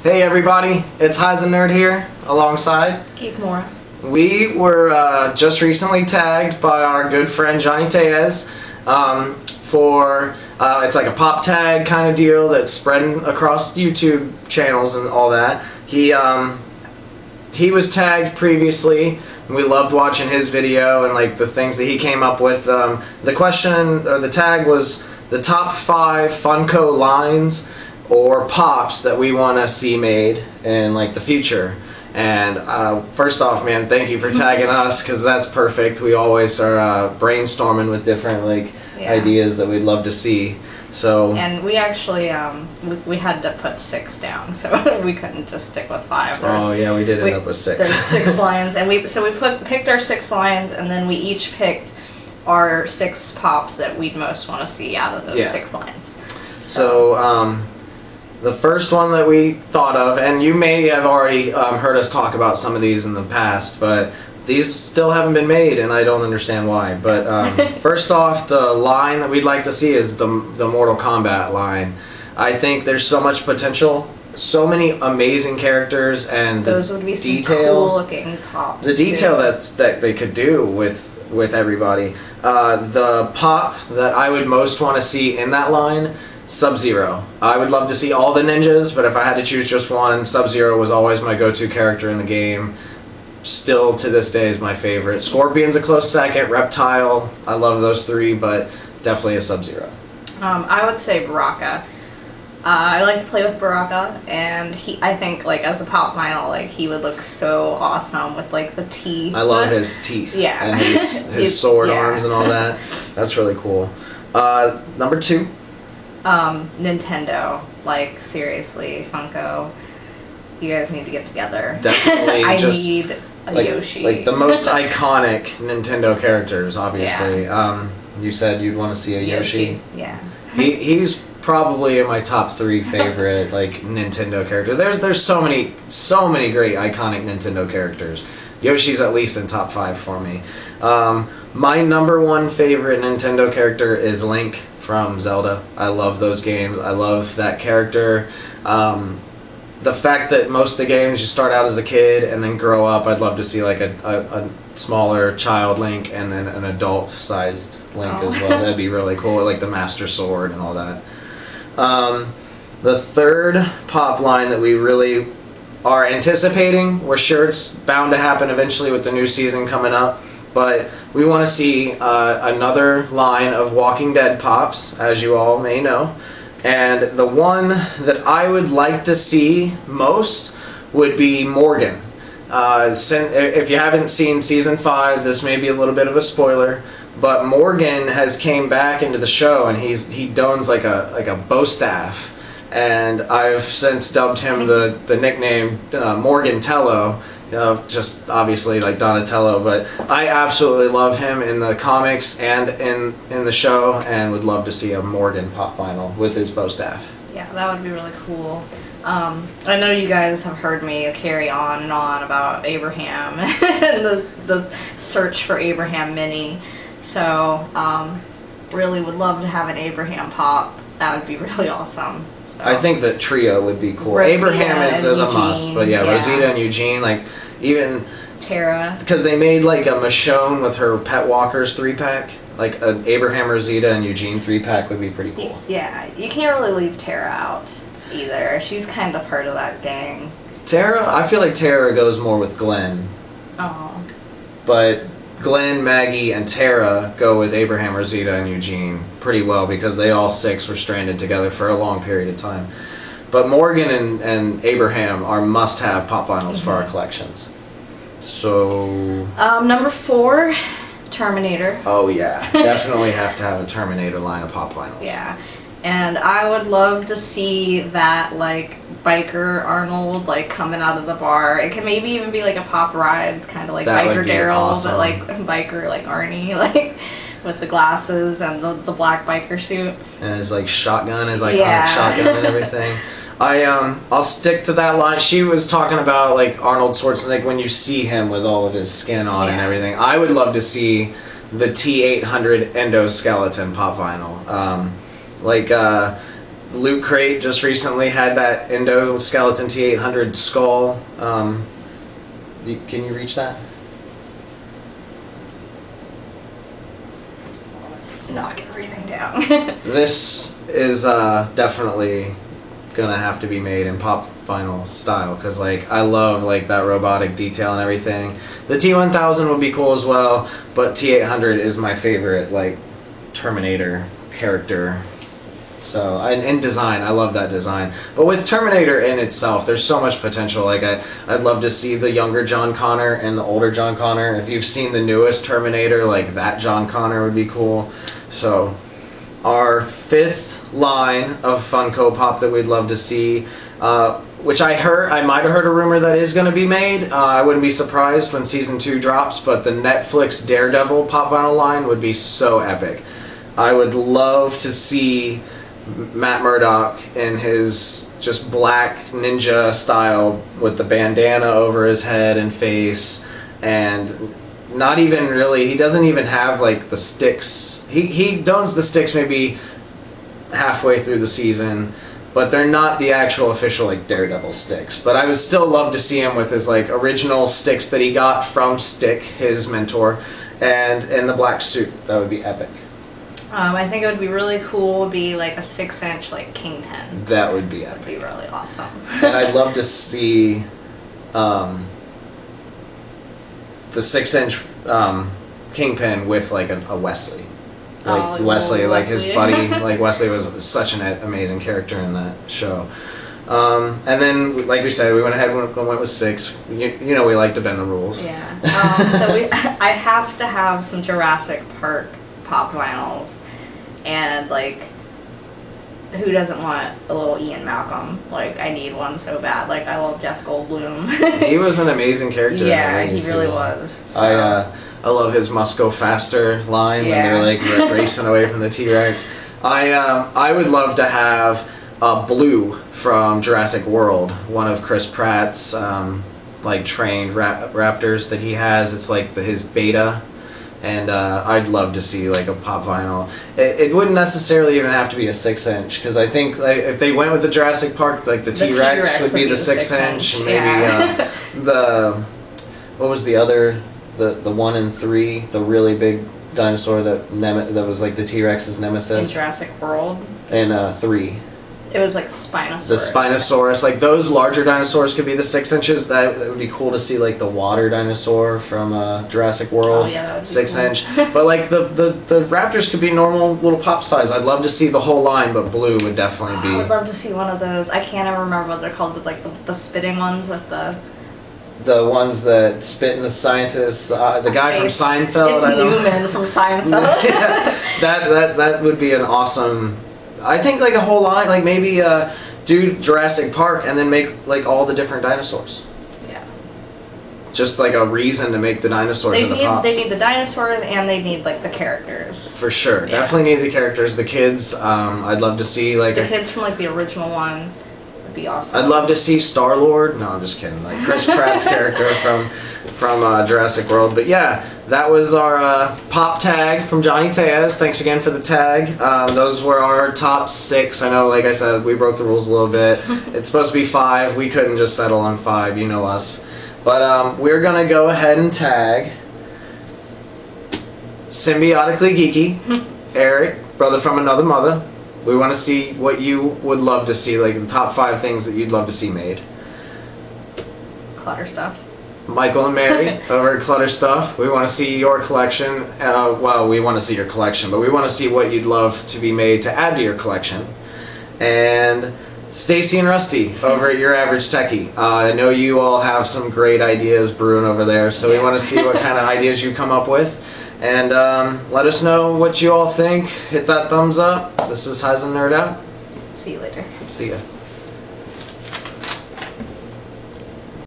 Hey everybody, it's Heisen Nerd here, alongside Keith Moore. We were just recently tagged by our good friend Johnny Tellez for it's like a pop tag kind of deal that's spreading across YouTube channels and all that. He was tagged previously. We loved watching his video and like the things that he came up with. The question or the tag was the top 5 Funko lines or pops that we want to see made in like the future. And first off, man, thank you for tagging us, because that's perfect. We always are brainstorming with different ideas that we'd love to see. So and we actually we had to put 6 down, so we couldn't just stick with 5. Oh yeah, we did end up with 6. There's 6 lines, and we picked our 6 lines, and then we each picked our 6 pops that we'd most want to see out of those 6 lines. So the first one that we thought of, and you may have already heard us talk about some of these in the past, but these still haven't been made, and I don't understand why. But first off, the line that we'd like to see is the Mortal Kombat line. I think there's so much potential, so many amazing characters, and those would be some cool looking pops. The detail that they could do with everybody. The pop that I would most want to see in that line, Sub-Zero. I would love to see all the ninjas, but if I had to choose just one, Sub-Zero was always my go-to character in the game. Still to this day is my favorite. Scorpion's a close second. Reptile, I love those 3, but definitely a Sub-Zero. I would say Baraka. I like to play with Baraka, and I think like as a pop vinyl, like he would look so awesome with like the teeth. I love his teeth. Yeah. And his sword arms and all that. That's really cool. Number 2. Nintendo. Like seriously, Funko. You guys need to get together. Definitely. I need a Yoshi. Like the most iconic Nintendo characters, obviously. Yeah. You said you'd want to see a Yoshi. Yeah. He's probably in my top 3 favorite like Nintendo character. There's so many great iconic Nintendo characters. Yoshi's at least in top 5 for me. My number 1 favorite Nintendo character is Link from Zelda. I love those games. I love that character. The fact that most of the games you start out as a kid and then grow up, I'd love to see like a smaller child Link and then an adult-sized Link as well. That'd be really cool, like the Master Sword and all that. The third pop line that we really are anticipating, we're sure it's bound to happen eventually with the new season coming up, but we want to see another line of Walking Dead pops, as you all may know. And the one that I would like to see most would be Morgan. If you haven't seen season 5, this may be a little bit of a spoiler, but Morgan has came back into the show, and he dons like a bow staff, and I've since dubbed him the nickname Morgan Tello. Just obviously like Donatello, but I absolutely love him in the comics and in the show, and would love to see a Morgan pop vinyl with his bow staff. Yeah, that would be really cool. I know you guys have heard me carry on and on about Abraham and the search for Abraham Mini, so really would love to have an Abraham pop. That would be really awesome. So. I think the trio would be cool. Rosita Abraham is a must, but yeah, Rosita and Eugene, like even Tara, because they made like a Michonne with her Pet Walkers 3-pack, like an Abraham, Rosita, and Eugene 3-pack would be pretty cool. Yeah, you can't really leave Tara out either. She's kind of part of that gang. Tara, I feel like Tara goes more with Glenn. Oh. But Glenn, Maggie, and Tara go with Abraham, Rosita, and Eugene pretty well, because they all 6 were stranded together for a long period of time. But Morgan and Abraham are must-have pop vinyls for our collections. So... number 4, Terminator. Oh yeah, definitely have to have a Terminator line of pop vinyls. Yeah, and I would love to see that like biker Arnold like coming out of the bar. It could maybe even be like a Pop Rides, kind of like that biker Daryl, awesome. but like biker like Arnie, like with the glasses and the black biker suit. And his like shotgun, his like shotgun and everything. I'll stick to that line. She was talking about like Arnold Schwarzenegger when you see him with all of his skin on and everything. I would love to see the T800 endoskeleton pop vinyl. Loot Crate just recently had that endoskeleton T800 skull. Can you reach that? Knock everything down. This is definitely gonna have to be made in pop vinyl style, because like I love like that robotic detail and everything. The T1000 would be cool as well, but T800 is my favorite like Terminator character. So and design, I love that design. But with Terminator in itself, there's so much potential. Like I'd love to see the younger John Connor and the older John Connor. If you've seen the newest Terminator, like that John Connor would be cool. So our fifth line of Funko Pop that we'd love to see, which I might have heard a rumor that is going to be made. I wouldn't be surprised when season 2 drops, but the Netflix Daredevil pop vinyl line would be so epic. I would love to see Matt Murdock in his just black ninja style with the bandana over his head and face, and not even really, he doesn't even have like the sticks. He dons the sticks maybe halfway through the season, but they're not the actual official like Daredevil sticks. But I would still love to see him with his like original sticks that he got from Stick, his mentor, and in the black suit. That would be epic. I think it would be really cool, would be like a 6-inch like Kingpin. That would be epic. That'd be really awesome. And I'd love to see the 6-inch Kingpin with like a Wesley. Like Wesley, like his buddy, like Wesley was such an amazing character in that show. And then, like we said, we went ahead and went with 6. You know, we like to bend the rules. Yeah. So I have to have some Jurassic Park pop vinyls, and like, who doesn't want a little Ian Malcolm? Like, I need one so bad. Like, I love Jeff Goldblum. He was an amazing character. Yeah, he really was. So. I love his "Must Go Faster" line when they're like racing away from the T-Rex. I would love to have Blue from Jurassic World, one of Chris Pratt's like trained raptors that he has. It's like his beta, and I'd love to see like a pop vinyl. It wouldn't necessarily even have to be a 6-inch, because I think like, if they went with the Jurassic Park, like the T-Rex would be the 6-inch, and maybe what was the other? The 1 and 3, the really big dinosaur that was like the T-Rex's nemesis. In Jurassic World. And 3. It was like Spinosaurus. The Spinosaurus, like those larger dinosaurs could be the 6 inches. That would be cool to see, like the water dinosaur from Jurassic World. Oh yeah, that would be 6-inch. Cool. But like the raptors could be normal little pop size. I'd love to see the whole line, but Blue would definitely be. I would love to see one of those. I can't ever remember what they're called, but like the spitting ones with the ones that spit in the scientists, the guy from Seinfeld. It's Newman from Seinfeld. Yeah, that would be an awesome. I think like a whole line, like maybe do Jurassic Park and then make like all the different dinosaurs. Yeah. Just like a reason to make the dinosaurs into pops. They need the dinosaurs, and they need like the characters. For sure, definitely need the characters. The kids, I'd love to see like the kids from like the original one. Be awesome. I'd love to see Star-Lord. No, I'm just kidding. Like Chris Pratt's character from Jurassic World. But yeah, that was our pop tag from Johnny Tellez. Thanks again for the tag. Those were our top 6. I know, like I said, we broke the rules a little bit. It's supposed to be 5. We couldn't just settle on 5. You know us. But we're gonna go ahead and tag Symbiotically Geeky, Eric, brother from another mother. We want to see what you would love to see, like the top 5 things that you'd love to see made. Clutter stuff. Michael and Mary over at Clutter Stuff. We want to see your collection. Well, we want to see your collection, but we want to see what you'd love to be made to add to your collection. And Stacy and Rusty over at Your Average Techie. I know you all have some great ideas brewing over there, so we want to see what kind of ideas you come up with. And let us know what you all think. Hit that thumbs up. This is Highs and Nerd Out. See you later. See ya.